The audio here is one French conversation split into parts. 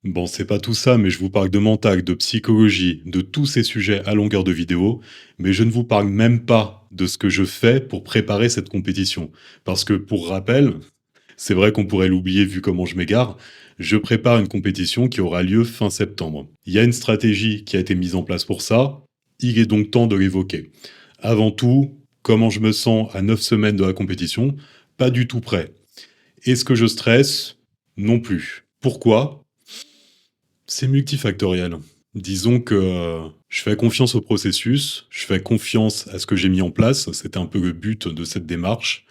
Bon, c'est pas tout ça, mais je vous parle de mental, de psychologie, de tous ces sujets à longueur de vidéo, mais je ne vous parle même pas de ce que je fais pour préparer cette compétition. Parce que, pour rappel, c'est vrai qu'on pourrait l'oublier vu comment je m'égare, je prépare une compétition qui aura lieu fin septembre. Il y a une stratégie qui a été mise en place pour ça, il est donc temps de l'évoquer. Avant tout, comment je me sens à 9 semaines de la compétition? Pas du tout prêt. Est-ce que je stresse? Non plus. Pourquoi? C'est multifactoriel. Disons que je fais confiance au processus, je fais confiance à ce que j'ai mis en place, c'était un peu le but de cette démarche.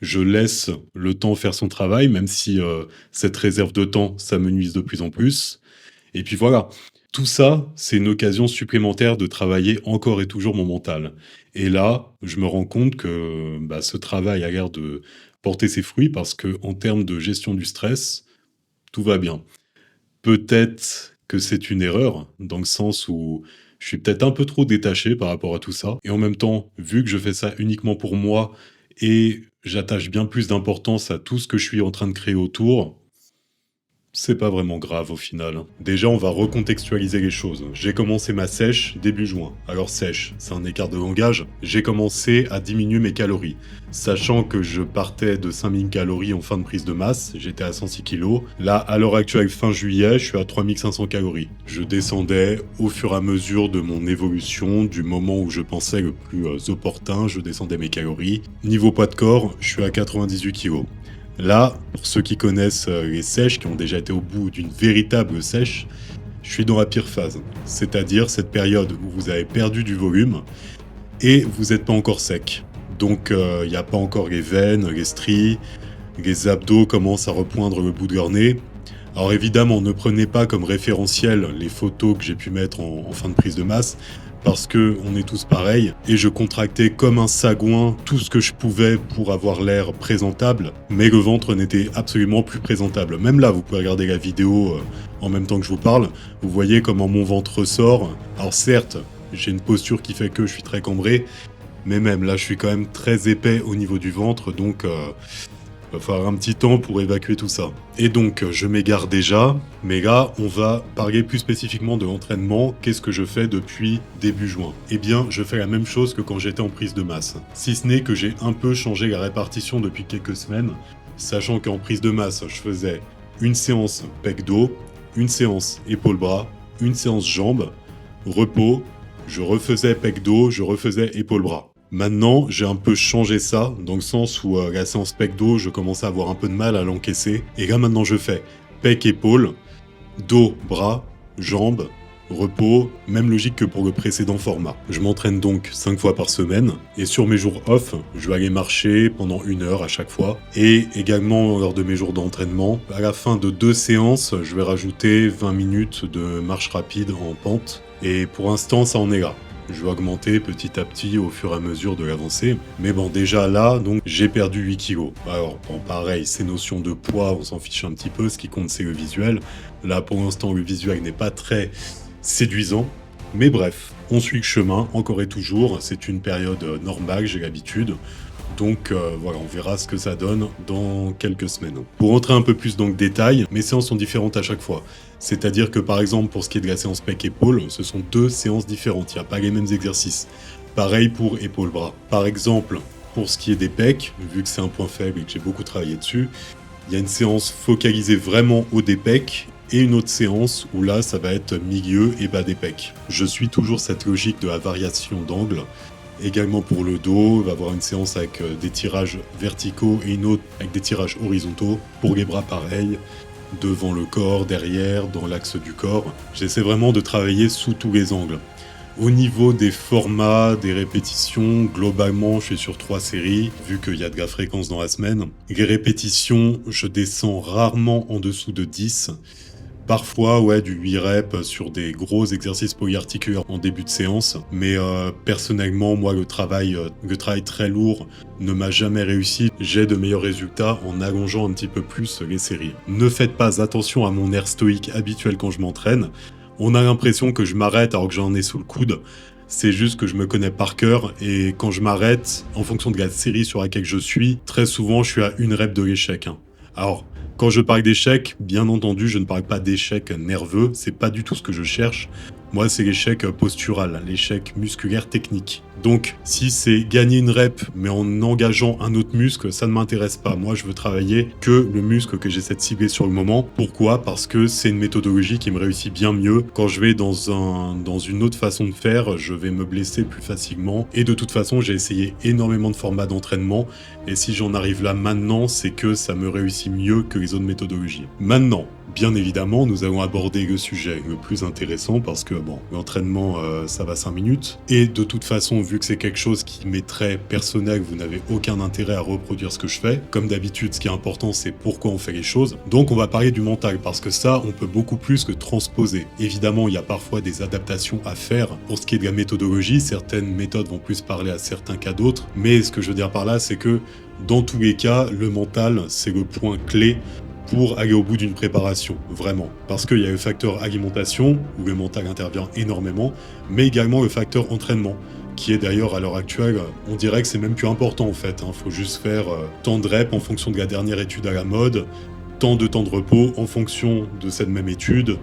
Je laisse le temps faire son travail, même si cette réserve de temps, ça me nuise de plus en plus. Et puis voilà, tout ça, c'est une occasion supplémentaire de travailler encore et toujours mon mental. Et là, je me rends compte que bah, ce travail a l'air de porter ses fruits parce que en termes de gestion du stress, tout va bien. Peut-être que c'est une erreur, dans le sens où je suis peut-être un peu trop détaché par rapport à tout ça. Et en même temps, vu que je fais ça uniquement pour moi et j'attache bien plus d'importance à tout ce que je suis en train de créer autour, c'est pas vraiment grave au final. Déjà, on va recontextualiser les choses. J'ai commencé ma sèche début juin. Alors sèche, c'est un écart de langage. J'ai commencé à diminuer mes calories. Sachant que je partais de 5000 calories en fin de prise de masse, j'étais à 106 kilos. Là, à l'heure actuelle, fin juillet, je suis à 3500 calories. Je descendais au fur et à mesure de mon évolution, du moment où je pensais le plus opportun, je descendais mes calories. Niveau poids de corps, je suis à 98 kilos. Là, pour ceux qui connaissent les sèches, qui ont déjà été au bout d'une véritable sèche, je suis dans la pire phase. C'est-à-dire cette période où vous avez perdu du volume et vous n'êtes pas encore sec. Donc il n'y a pas encore les veines, les stries, les abdos commencent à repoindre le bout de leur nez. Alors évidemment, ne prenez pas comme référentiel les photos que j'ai pu mettre en fin de prise de masse, parce que on est tous pareils, et je contractais comme un sagouin tout ce que je pouvais pour avoir l'air présentable, mais le ventre n'était absolument plus présentable. Même là, vous pouvez regarder la vidéo en même temps que je vous parle, vous voyez comment mon ventre ressort. Alors certes, j'ai une posture qui fait que je suis très cambré, mais même là, je suis quand même très épais au niveau du ventre, donc va falloir un petit temps pour évacuer tout ça. Et donc, je m'égare déjà, mais là, on va parler plus spécifiquement de l'entraînement. Qu'est-ce que je fais depuis début juin? Eh bien, je fais la même chose que quand j'étais en prise de masse. Si ce n'est que j'ai un peu changé la répartition depuis quelques semaines, sachant qu'en prise de masse, je faisais une séance pec-dos, une séance épaule-bras, une séance jambes, repos, je refaisais pec-dos, je refaisais épaule-bras. Maintenant, j'ai un peu changé ça, dans le sens où la séance pec-dos, je commençais à avoir un peu de mal à l'encaisser. Et là, maintenant, je fais pec-épaule, dos, bras, jambes, repos, même logique que pour le précédent format. Je m'entraîne donc 5 fois par semaine, et sur mes jours off, je vais aller marcher pendant 1 heure à chaque fois. Et également, lors de mes jours d'entraînement, à la fin de 2 séances, je vais rajouter 20 minutes de marche rapide en pente. Et pour l'instant, ça en est là. Je vais augmenter petit à petit au fur et à mesure de l'avancée. Mais bon, déjà là, donc, j'ai perdu 8 kilos. Alors, bon, pareil, ces notions de poids, on s'en fiche un petit peu. Ce qui compte, c'est le visuel. Là, pour l'instant, le visuel n'est pas très séduisant. Mais bref, on suit le chemin, encore et toujours. C'est une période normale, j'ai l'habitude. Donc voilà, on verra ce que ça donne dans quelques semaines. Pour entrer un peu plus dans le détail, mes séances sont différentes à chaque fois. C'est-à-dire que par exemple, pour ce qui est de la séance pec-épaule, ce sont 2 séances différentes, il n'y a pas les mêmes exercices. Pareil pour épaule-bras. Par exemple, pour ce qui est des pecs, vu que c'est un point faible et que j'ai beaucoup travaillé dessus, il y a une séance focalisée vraiment haut des pecs et une autre séance où là, ça va être milieu et bas des pecs. Je suis toujours cette logique de la variation d'angle. Également pour le dos, on va avoir une séance avec des tirages verticaux et une autre avec des tirages horizontaux. Pour les bras, pareil, devant le corps, derrière, dans l'axe du corps. J'essaie vraiment de travailler sous tous les angles. Au niveau des formats, des répétitions, globalement, je suis sur 3 séries, vu qu'il y a de la fréquence dans la semaine. Les répétitions, je descends rarement en dessous de 10. Parfois, ouais, du 8 reps sur des gros exercices polyarticulaires en début de séance. Mais personnellement, moi, le travail très lourd ne m'a jamais réussi. J'ai de meilleurs résultats en allongeant un petit peu plus les séries. Ne faites pas attention à mon air stoïque habituel quand je m'entraîne. On a l'impression que je m'arrête alors que j'en ai sous le coude. C'est juste que je me connais par cœur et quand je m'arrête, en fonction de la série sur laquelle je suis, très souvent je suis à 1 rep de l'échec. Alors, Quand je parle d'échecs, bien entendu, je ne parle pas d'échec nerveux, c'est pas du tout ce que je cherche. Moi, c'est l'échec postural, l'échec musculaire technique. Donc, si c'est gagner une rep, mais en engageant un autre muscle, ça ne m'intéresse pas. Moi, je veux travailler que le muscle que j'essaie de cibler sur le moment. Pourquoi? Parce que c'est une méthodologie qui me réussit bien mieux. Quand je vais dans une autre façon de faire, je vais me blesser plus facilement. Et de toute façon, j'ai essayé énormément de formats d'entraînement. Et si j'en arrive là maintenant, c'est que ça me réussit mieux que les autres méthodologies. Maintenant, bien évidemment, nous allons aborder le sujet le plus intéressant parce que, bon, l'entraînement, ça va 5 minutes. Et de toute façon, vu que c'est quelque chose qui m'est très personnel, vous n'avez aucun intérêt à reproduire ce que je fais. Comme d'habitude, ce qui est important, c'est pourquoi on fait les choses. Donc, on va parler du mental parce que ça, on peut beaucoup plus que transposer. Évidemment, il y a parfois des adaptations à faire. Pour ce qui est de la méthodologie, certaines méthodes vont plus parler à certains cas d'autres. Mais ce que je veux dire par là, c'est que dans tous les cas, le mental, c'est le point clé pour aller au bout d'une préparation, vraiment. Parce qu'il y a le facteur alimentation, où le mental intervient énormément, mais également le facteur entraînement, qui est d'ailleurs à l'heure actuelle, on dirait que c'est même plus important en fait. Faut juste faire tant de reps en fonction de la dernière étude à la mode, tant de temps de repos en fonction de cette même étude,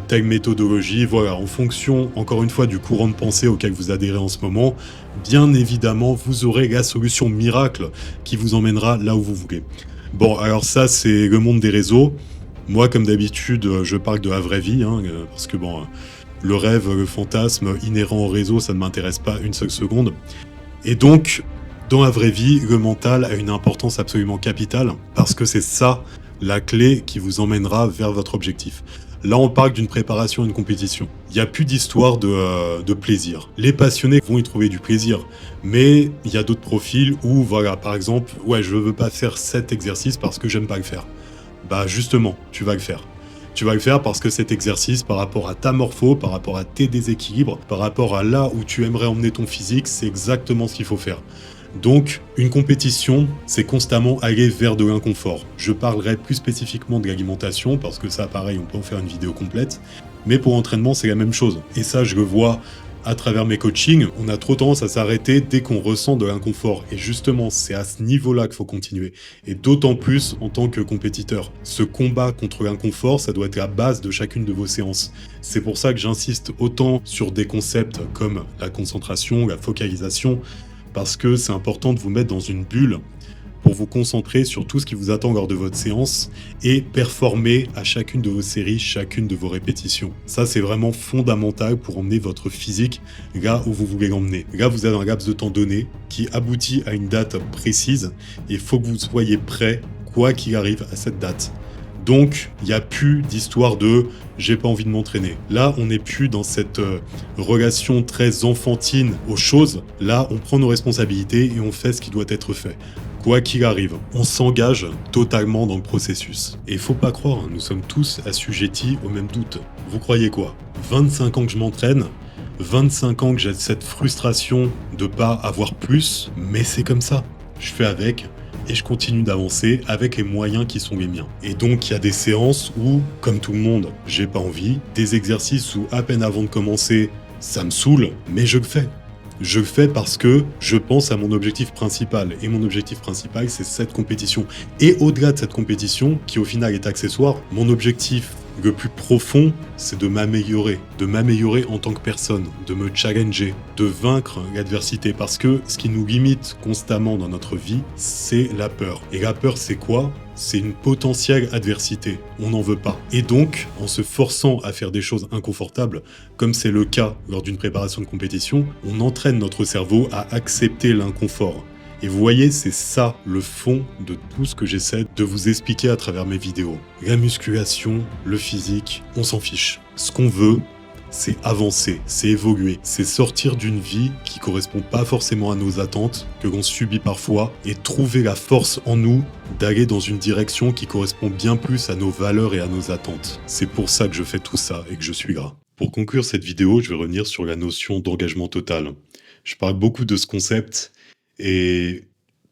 telle méthodologie, voilà, en fonction, encore une fois, du courant de pensée auquel vous adhérez en ce moment, bien évidemment, vous aurez la solution miracle qui vous emmènera là où vous voulez. Bon, alors ça, c'est le monde des réseaux. Moi, comme d'habitude, je parle de la vraie vie, parce que bon, le rêve, le fantasme inhérent au réseau, ça ne m'intéresse pas une seule seconde. Et donc, dans la vraie vie, le mental a une importance absolument capitale, parce que c'est ça, la clé qui vous emmènera vers votre objectif. Là, on parle d'une préparation à une compétition. Il n'y a plus d'histoire de plaisir. Les passionnés vont y trouver du plaisir. Mais il y a d'autres profils où, voilà, par exemple, ouais, je veux pas faire cet exercice parce que j'aime pas le faire. Bah, justement, tu vas le faire. Tu vas le faire parce que cet exercice, par rapport à ta morpho, par rapport à tes déséquilibres, par rapport à là où tu aimerais emmener ton physique, c'est exactement ce qu'il faut faire. Donc, une compétition, c'est constamment aller vers de l'inconfort. Je parlerai plus spécifiquement de l'alimentation, parce que ça, pareil, on peut en faire une vidéo complète. Mais pour l'entraînement, c'est la même chose. Et ça, je le vois à travers mes coachings, on a trop tendance à s'arrêter dès qu'on ressent de l'inconfort. Et justement, c'est à ce niveau-là qu'il faut continuer. Et d'autant plus en tant que compétiteur. Ce combat contre l'inconfort, ça doit être la base de chacune de vos séances. C'est pour ça que j'insiste autant sur des concepts comme la concentration, la focalisation, parce que c'est important de vous mettre dans une bulle pour vous concentrer sur tout ce qui vous attend lors de votre séance et performer à chacune de vos séries, chacune de vos répétitions. Ça, c'est vraiment fondamental pour emmener votre physique là où vous voulez l'emmener. Là, vous avez un laps de temps donné qui aboutit à une date précise et il faut que vous soyez prêt, quoi qu'il arrive à cette date. Donc, il n'y a plus d'histoire de « j'ai pas envie de m'entraîner ». Là, on n'est plus dans cette relation très enfantine aux choses. Là, on prend nos responsabilités et on fait ce qui doit être fait. Quoi qu'il arrive, on s'engage totalement dans le processus. Et faut pas croire, nous sommes tous assujettis au même doute. Vous croyez quoi? 25 ans que je m'entraîne, 25 ans que j'ai cette frustration de pas avoir plus, mais c'est comme ça. Je fais avec, et je continue d'avancer avec les moyens qui sont les miens. Et donc, il y a des séances où, comme tout le monde, j'ai pas envie, des exercices où, à peine avant de commencer, ça me saoule, mais je le fais. Je le fais parce que je pense à mon objectif principal. Et mon objectif principal, c'est cette compétition. Et au-delà de cette compétition, qui au final est accessoire, mon objectif le plus profond, c'est de m'améliorer en tant que personne, de me challenger, de vaincre l'adversité. Parce que ce qui nous limite constamment dans notre vie, c'est la peur. Et la peur, c'est quoi? C'est une potentielle adversité. On n'en veut pas. Et donc, en se forçant à faire des choses inconfortables, comme c'est le cas lors d'une préparation de compétition, on entraîne notre cerveau à accepter l'inconfort. Et vous voyez, c'est ça le fond de tout ce que j'essaie de vous expliquer à travers mes vidéos. La musculation, le physique, on s'en fiche. Ce qu'on veut, c'est avancer, c'est évoluer, c'est sortir d'une vie qui correspond pas forcément à nos attentes, que l'on subit parfois, et trouver la force en nous d'aller dans une direction qui correspond bien plus à nos valeurs et à nos attentes. C'est pour ça que je fais tout ça et que je suis gras. Pour conclure cette vidéo, je vais revenir sur la notion d'engagement total. Je parle beaucoup de ce concept. Et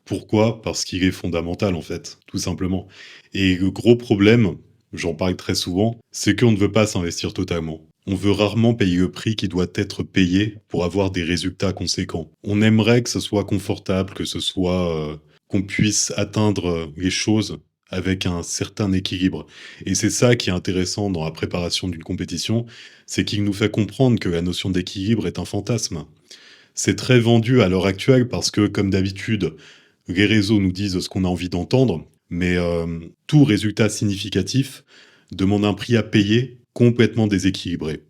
pourquoi? Parce qu'il est fondamental en fait, tout simplement. Et le gros problème, j'en parle très souvent, c'est qu'on ne veut pas s'investir totalement. On veut rarement payer le prix qui doit être payé pour avoir des résultats conséquents. On aimerait que ce soit confortable, que ce soit qu'on puisse atteindre les choses avec un certain équilibre. Et c'est ça qui est intéressant dans la préparation d'une compétition, c'est qu'il nous fait comprendre que la notion d'équilibre est un fantasme. C'est très vendu à l'heure actuelle parce que, comme d'habitude, les réseaux nous disent ce qu'on a envie d'entendre, mais tout résultat significatif demande un prix à payer complètement déséquilibré.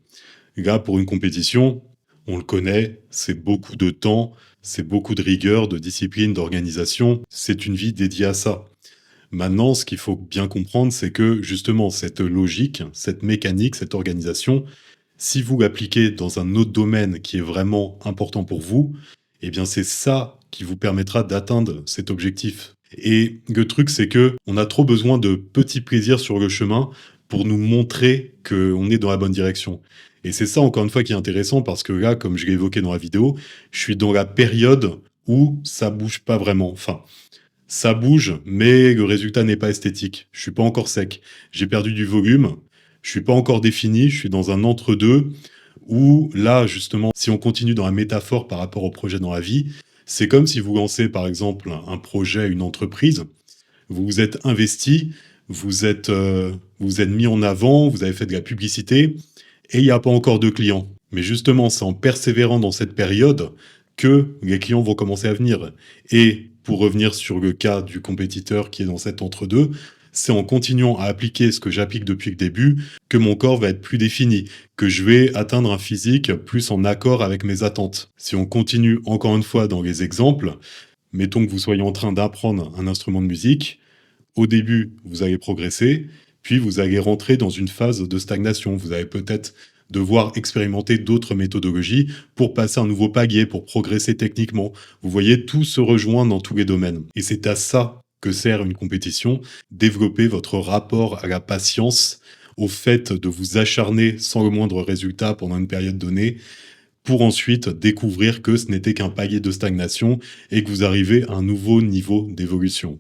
Là, pour une compétition, on le connaît, c'est beaucoup de temps, c'est beaucoup de rigueur, de discipline, d'organisation. C'est une vie dédiée à ça. Maintenant, ce qu'il faut bien comprendre, c'est que justement, cette logique, cette mécanique, cette organisation, si vous l'appliquez dans un autre domaine qui est vraiment important pour vous, eh bien, c'est ça qui vous permettra d'atteindre cet objectif. Et le truc, c'est que on a trop besoin de petits plaisirs sur le chemin pour nous montrer qu'on est dans la bonne direction. Et c'est ça, encore une fois, qui est intéressant parce que là, comme je l'ai évoqué dans la vidéo, je suis dans la période où ça bouge pas vraiment. Enfin, ça bouge, mais le résultat n'est pas esthétique. Je suis pas encore sec. J'ai perdu du volume. Je suis pas encore défini. Je suis dans un entre-deux où là, justement, si on continue dans la métaphore par rapport au projet dans la vie, c'est comme si vous lancez, par exemple, un projet, une entreprise. Vous vous êtes investi, vous êtes mis en avant, vous avez fait de la publicité et il n'y a pas encore de clients. Mais justement, c'est en persévérant dans cette période que les clients vont commencer à venir. Et pour revenir sur le cas du compétiteur qui est dans cet entre-deux, c'est en continuant à appliquer ce que j'applique depuis le début que mon corps va être plus défini, que je vais atteindre un physique plus en accord avec mes attentes. Si on continue encore une fois dans les exemples, mettons que vous soyez en train d'apprendre un instrument de musique, au début, vous allez progresser, puis vous allez rentrer dans une phase de stagnation. Vous allez peut-être devoir expérimenter d'autres méthodologies pour passer un nouveau palier, pour progresser techniquement. Vous voyez, tout se rejoint dans tous les domaines. Et c'est à ça que sert une compétition, développer votre rapport à la patience, au fait de vous acharner sans le moindre résultat pendant une période donnée, pour ensuite découvrir que ce n'était qu'un palier de stagnation et que vous arrivez à un nouveau niveau d'évolution.